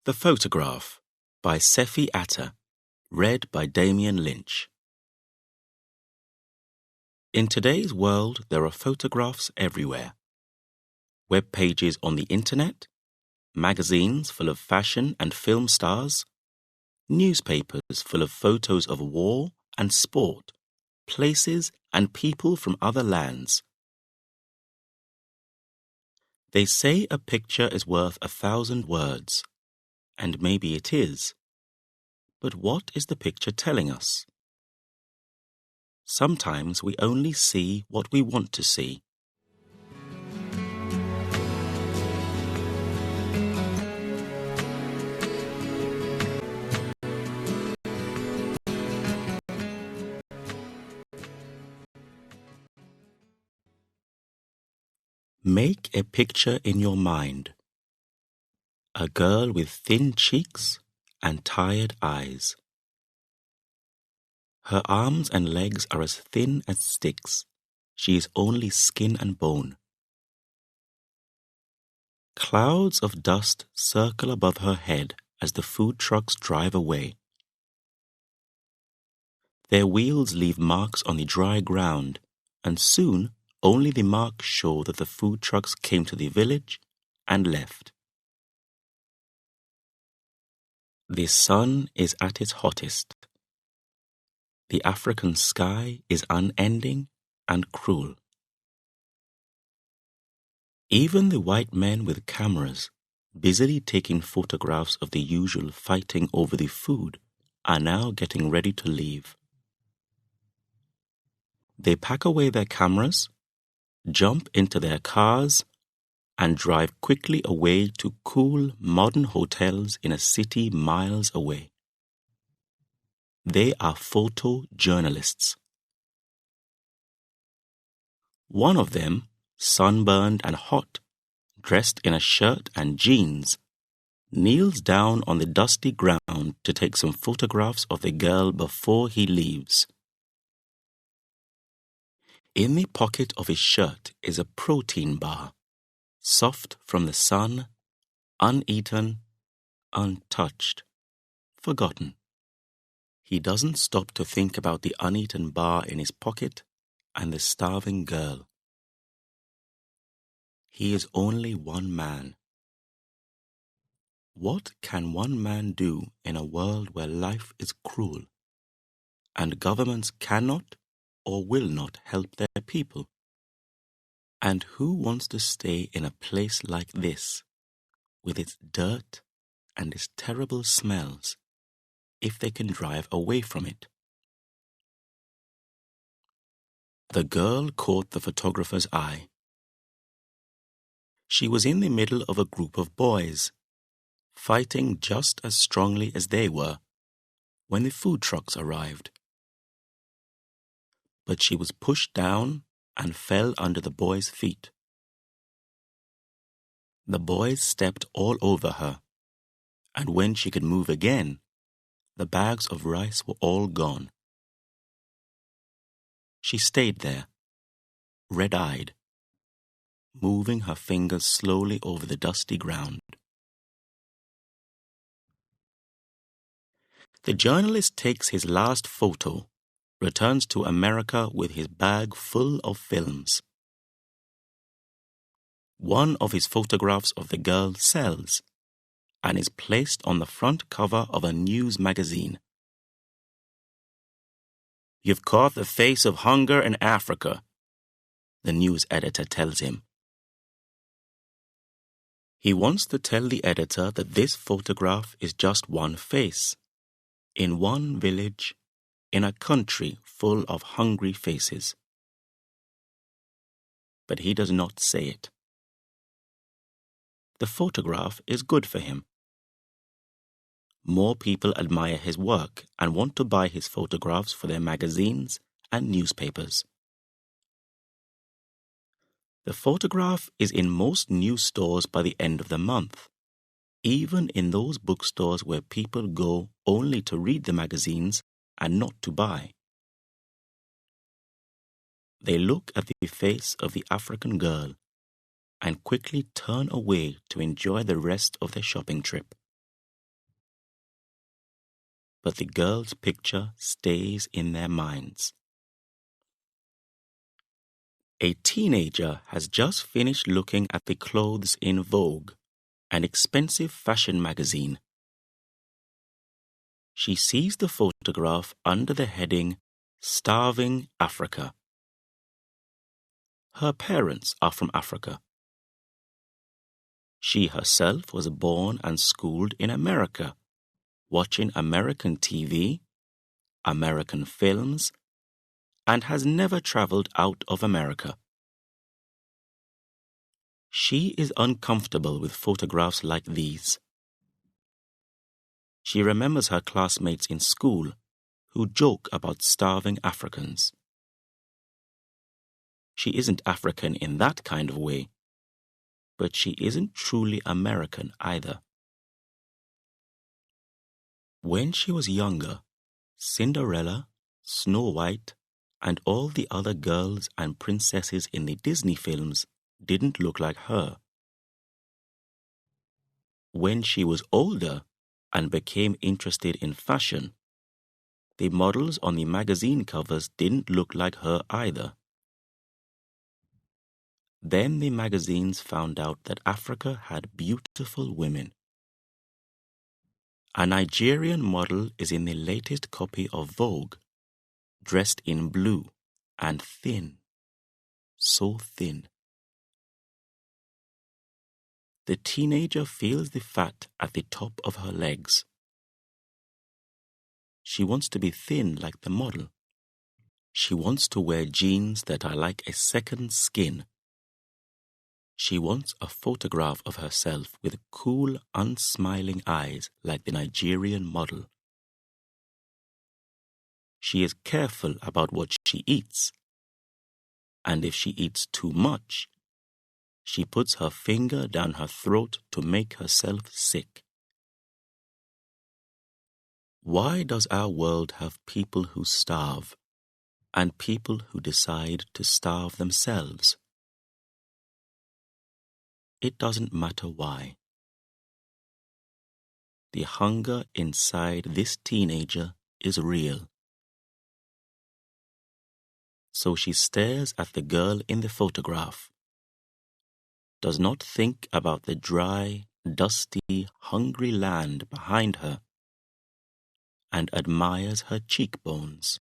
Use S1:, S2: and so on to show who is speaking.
S1: The Photograph by Sefi Atta, read by Damien Lynch. In today's world, there are photographs everywhere. Web pages on the internet, magazines full of fashion and film stars, newspapers full of photos of war and sport, places and people from other lands. They say a picture is worth 1,000 words. And maybe it is. But what is the picture telling us? Sometimes we only see what we want to see. Make a picture in your mind. A girl with thin cheeks and tired eyes. Her arms and legs are as thin as sticks. She is only skin and bone. Clouds of dust circle above her head as the food trucks drive away. Their wheels leave marks on the dry ground, and soon only the marks show that the food trucks came to the village and left. The sun is at its hottest. The African sky is unending and cruel. Even the white men with cameras, busily taking photographs of the usual fighting over the food, are now getting ready to leave. They pack away their cameras, jump into their cars, and drive quickly away to cool, modern hotels in a city miles away. They are photojournalists. One of them, sunburned and hot, dressed in a shirt and jeans, kneels down on the dusty ground to take some photographs of the girl before he leaves. In the pocket of his shirt is a protein bar, soft from the sun, uneaten, untouched, forgotten. He doesn't stop to think about the uneaten bar in his pocket and the starving girl. He is only one man. What can one man do in a world where life is cruel, and governments cannot or will not help their people? And who wants to stay in a place like this, with its dirt and its terrible smells, if they can drive away from it? The girl caught the photographer's eye. She was in the middle of a group of boys, fighting just as strongly as they were, when the food trucks arrived. But she was pushed down and fell under the boys' feet. The boys stepped all over her, and when she could move again, the bags of rice were all gone. She stayed there, red-eyed, moving her fingers slowly over the dusty ground. The journalist takes his last photo, returns to America with his bag full of films. One of his photographs of the girl sells and is placed on the front cover of a news magazine. "You've caught the face of hunger in Africa," the news editor tells him. He wants to tell the editor that this photograph is just one face, in one village, in a country full of hungry faces. But he does not say it. The photograph is good for him. More people admire his work and want to buy his photographs for their magazines and newspapers. The photograph is in most news stores by the end of the month, even in those bookstores where people go only to read the magazines and not to buy. They look at the face of the African girl and quickly turn away to enjoy the rest of their shopping trip. but the girl's picture stays in their minds. A teenager has just finished looking at the clothes in Vogue, an expensive fashion magazine. She sees the photograph under the heading Starving Africa. Her parents are from Africa. She herself was born and schooled in America, watching American TV, American films, and has never traveled out of America. She is uncomfortable with photographs like these. She remembers her classmates in school who joke about starving Africans. She isn't African in that kind of way, but she isn't truly American either. When she was younger, Cinderella, Snow White, and all the other girls and princesses in the Disney films didn't look like her. When she was older and became interested in fashion, the models on the magazine covers didn't look like her either. Then the magazines found out that Africa had beautiful women. A Nigerian model is in the latest copy of Vogue, dressed in blue and thin, so thin. The teenager feels the fat at the top of her legs. She wants to be thin like the model. She wants to wear jeans that are like a second skin. She wants a photograph of herself with cool, unsmiling eyes like the Nigerian model. She is careful about what she eats, and if she eats too much, she puts her finger down her throat to make herself sick. Why does our world have people who starve and people who decide to starve themselves? It doesn't matter why. The hunger inside this teenager is real. So she stares at the girl in the photograph, does not think about the dry, dusty, hungry land behind her, and admires her cheekbones.